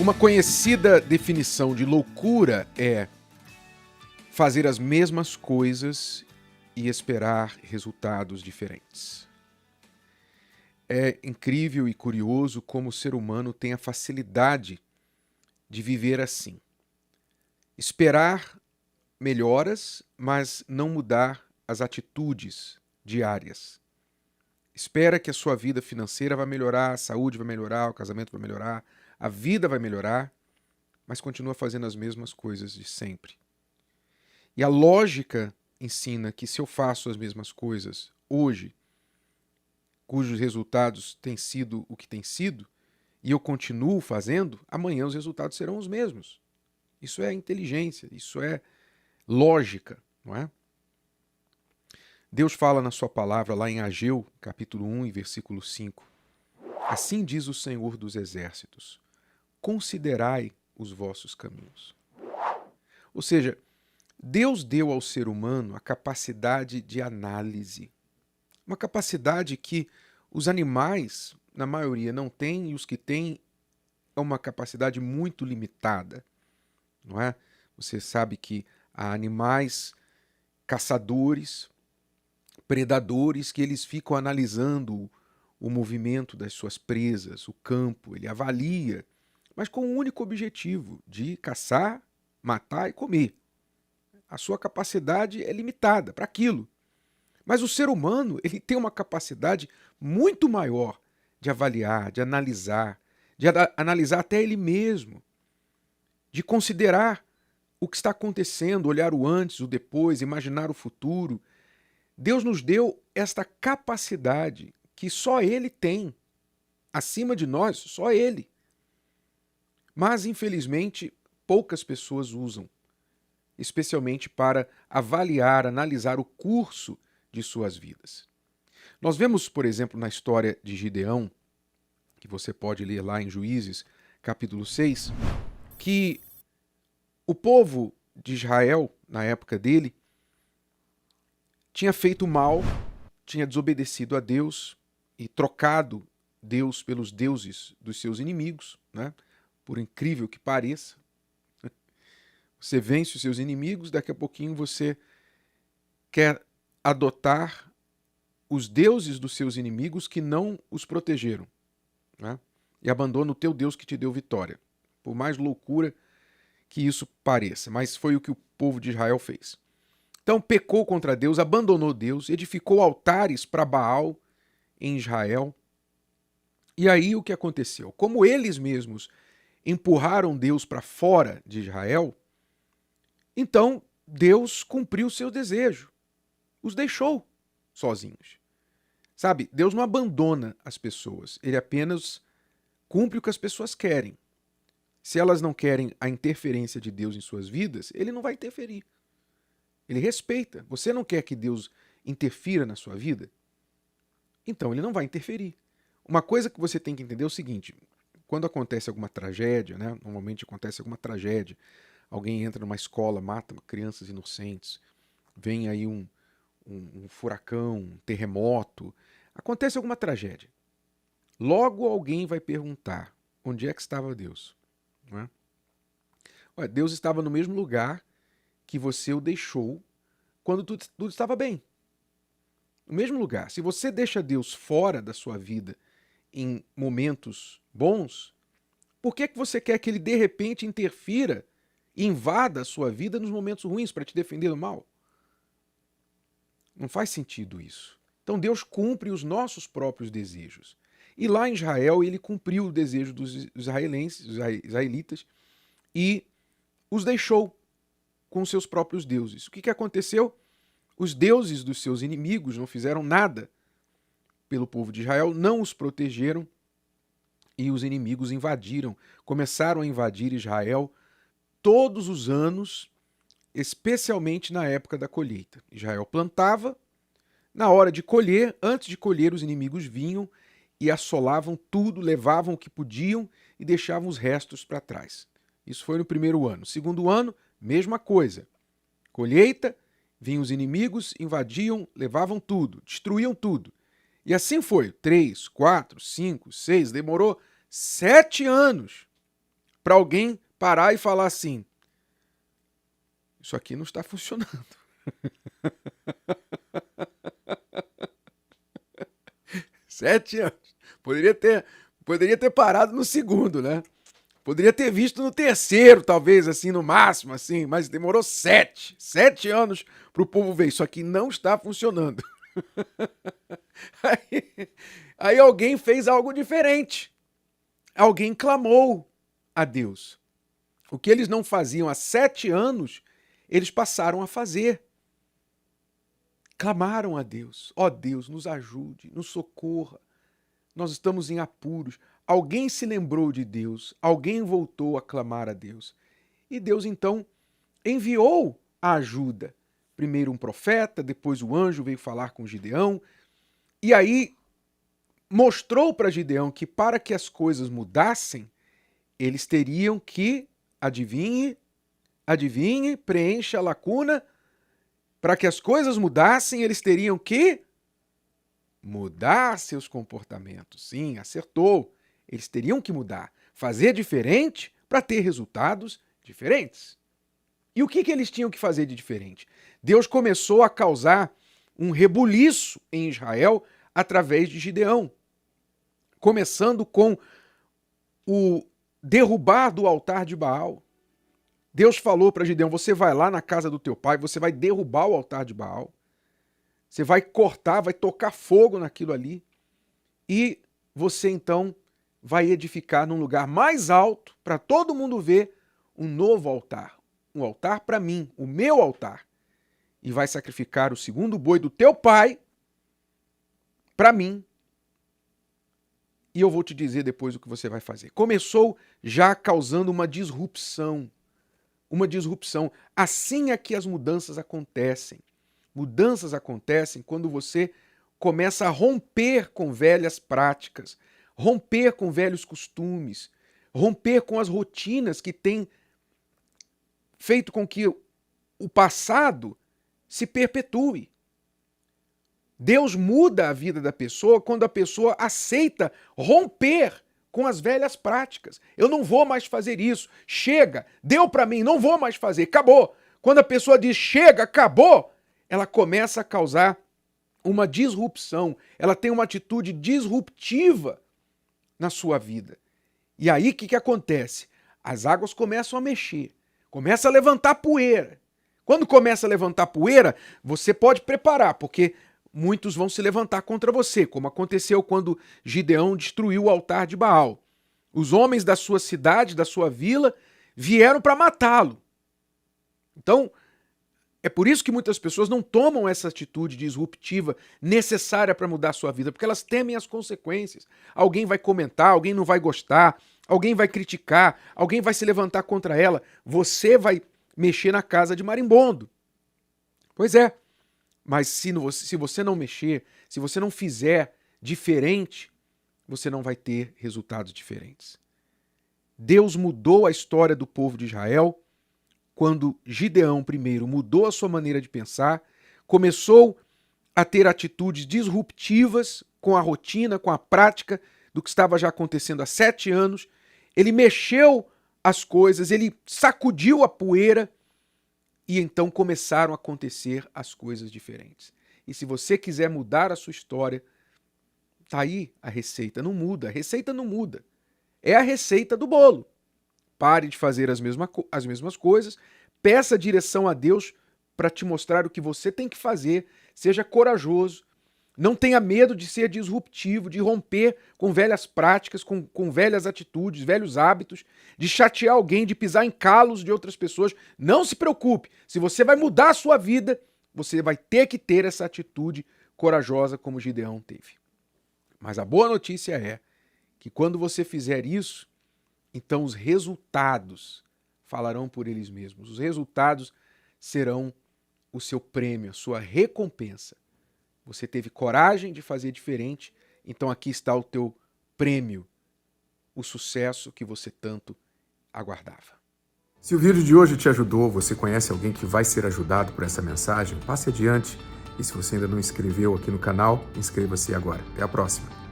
Uma conhecida definição de loucura é fazer as mesmas coisas e esperar resultados diferentes. É incrível e curioso como o ser humano tem a facilidade de viver assim. Esperar melhoras, mas não mudar as atitudes diárias. Espera que a sua vida financeira vai melhorar, a saúde vai melhorar, o casamento vai melhorar, a vida vai melhorar, mas continua fazendo as mesmas coisas de sempre. E a lógica ensina que se eu faço as mesmas coisas hoje, cujos resultados têm sido o que têm sido, e eu continuo fazendo, amanhã os resultados serão os mesmos. Isso é inteligência, isso é lógica, não é? Deus fala na sua palavra lá em Ageu, capítulo 1 e versículo 5. Assim diz o Senhor dos Exércitos: considerai os vossos caminhos. Ou seja, Deus deu ao ser humano a capacidade de análise. Uma capacidade que os animais, na maioria, não têm, e os que têm é uma capacidade muito limitada, não é? Você sabe que há animais caçadores, predadores, que eles ficam analisando o movimento das suas presas, o campo, ele avalia, mas com o único objetivo de caçar, matar e comer. A sua capacidade é limitada para aquilo. Mas o ser humano, ele tem uma capacidade muito maior de avaliar, de analisar até ele mesmo, de considerar o que está acontecendo, olhar o antes, o depois, imaginar o futuro. Deus nos deu esta capacidade que só Ele tem. Acima de nós, só Ele. Mas, infelizmente, poucas pessoas usam, especialmente para avaliar, analisar o curso de suas vidas. Nós vemos, por exemplo, na história de Gideão, que você pode ler lá em Juízes, capítulo 6, que o povo de Israel, na época dele, tinha feito mal, tinha desobedecido a Deus e trocado Deus pelos deuses dos seus inimigos, né? Por incrível que pareça. Você vence os seus inimigos, daqui a pouquinho você quer adotar os deuses dos seus inimigos que não os protegeram, né? E abandona o teu Deus que te deu vitória. Por mais loucura que isso pareça, mas foi o que o povo de Israel fez. Então pecou contra Deus, abandonou Deus, edificou altares para Baal em Israel. E aí o que aconteceu? Como eles mesmos empurraram Deus para fora de Israel, então Deus cumpriu o seu desejo, os deixou sozinhos. Sabe, Deus não abandona as pessoas, ele apenas cumpre o que as pessoas querem. Se elas não querem a interferência de Deus em suas vidas, ele não vai interferir. Ele respeita. Você não quer que Deus interfira na sua vida? Então ele não vai interferir. Uma coisa que você tem que entender é o seguinte: quando acontece alguma tragédia, né? Normalmente acontece alguma tragédia, alguém entra numa escola, mata crianças inocentes, vem aí um furacão, um terremoto, acontece alguma tragédia. Logo alguém vai perguntar: onde é que estava Deus? Não é? Ué, Deus estava no mesmo lugar que você o deixou quando tudo estava bem. No mesmo lugar. Se você deixa Deus fora da sua vida em momentos bons, por que você quer que ele de repente interfira e invada a sua vida nos momentos ruins para te defender do mal? Não faz sentido isso. Então Deus cumpre os nossos próprios desejos. E lá em Israel ele cumpriu o desejo dos israelitas, e os deixou com seus próprios deuses. O que aconteceu? Os deuses dos seus inimigos não fizeram nada pelo povo de Israel, não os protegeram, e os inimigos invadiram, começaram a invadir Israel todos os anos, especialmente na época da colheita. Israel plantava, na hora de colher, antes de colher, os inimigos vinham e assolavam tudo, levavam o que podiam e deixavam os restos para trás. Isso foi no primeiro ano. Segundo ano, mesma coisa. Colheita, vinham os inimigos, invadiam, levavam tudo, destruíam tudo. E assim foi. 3, 4, 5, 6, demorou 7 anos para alguém parar e falar assim: isso aqui não está funcionando. 7 anos. Poderia ter parado no segundo, né? Poderia ter visto no terceiro, talvez, assim, no máximo, assim, mas demorou 7. 7 anos para o povo ver. Isso aqui não está funcionando. Aí alguém fez algo diferente. Alguém clamou a Deus. O que eles não faziam há 7 anos, eles passaram a fazer. Clamaram a Deus. Ó Deus, nos ajude, nos socorra. Nós estamos em apuros. Alguém se lembrou de Deus. Alguém voltou a clamar a Deus. E Deus, então, enviou a ajuda. Primeiro um profeta, depois o anjo veio falar com Gideão. E aí mostrou para Gideão que para que as coisas mudassem, eles teriam que, adivinhe, preencha a lacuna. Para que as coisas mudassem, eles teriam que mudar seus comportamentos. Sim, acertou. Eles teriam que mudar, fazer diferente para ter resultados diferentes. E o que eles tinham que fazer de diferente? Deus começou a causar um rebuliço em Israel através de Gideão, começando com o derrubar do altar de Baal. Deus falou para Gideão: você vai lá na casa do teu pai, você vai derrubar o altar de Baal, você vai cortar, vai tocar fogo naquilo ali, e você então vai edificar num lugar mais alto para todo mundo ver um novo altar, um altar para mim, o meu altar, e vai sacrificar o segundo boi do teu pai para mim. E eu vou te dizer depois o que você vai fazer. Começou já causando uma disrupção. Uma disrupção. Assim é que as mudanças acontecem. Mudanças acontecem quando você começa a romper com velhas práticas, romper com velhos costumes, romper com as rotinas que têm feito com que o passado se perpetue. Deus muda a vida da pessoa quando a pessoa aceita romper com as velhas práticas. Eu não vou mais fazer isso. Chega, deu para mim, não vou mais fazer, acabou. Quando a pessoa diz chega, acabou, ela começa a causar uma disrupção. Ela tem uma atitude disruptiva na sua vida. E aí o que acontece? As águas começam a mexer, começa a levantar poeira. Quando começa a levantar poeira, você pode preparar, porque muitos vão se levantar contra você, como aconteceu quando Gideão destruiu o altar de Baal. Os homens da sua cidade, da sua vila, vieram para matá-lo. Então, é por isso que muitas pessoas não tomam essa atitude disruptiva necessária para mudar a sua vida, porque elas temem as consequências. Alguém vai comentar, alguém não vai gostar, alguém vai criticar, alguém vai se levantar contra ela. Você vai mexer na casa de marimbondo. Pois é. Mas se você não mexer, se você não fizer diferente, você não vai ter resultados diferentes. Deus mudou a história do povo de Israel quando Gideão primeiro mudou a sua maneira de pensar, começou a ter atitudes disruptivas com a rotina, com a prática do que estava já acontecendo há 7 anos. Ele mexeu as coisas, ele sacudiu a poeira, e então começaram a acontecer as coisas diferentes. E se você quiser mudar a sua história, tá aí a receita. Não muda, a receita não muda. É a receita do bolo. Pare de fazer as mesmas coisas, peça direção a Deus para te mostrar o que você tem que fazer, seja corajoso, não tenha medo de ser disruptivo, de romper com velhas práticas, com velhas atitudes, velhos hábitos, de chatear alguém, de pisar em calos de outras pessoas. Não se preocupe, se você vai mudar a sua vida, você vai ter que ter essa atitude corajosa como Gideão teve. Mas a boa notícia é que quando você fizer isso, então os resultados falarão por eles mesmos. Os resultados serão o seu prêmio, a sua recompensa. Você teve coragem de fazer diferente, então aqui está o teu prêmio, o sucesso que você tanto aguardava. Se o vídeo de hoje te ajudou, você conhece alguém que vai ser ajudado por essa mensagem, passe adiante. E se você ainda não inscreveu aqui no canal, inscreva-se agora. Até a próxima.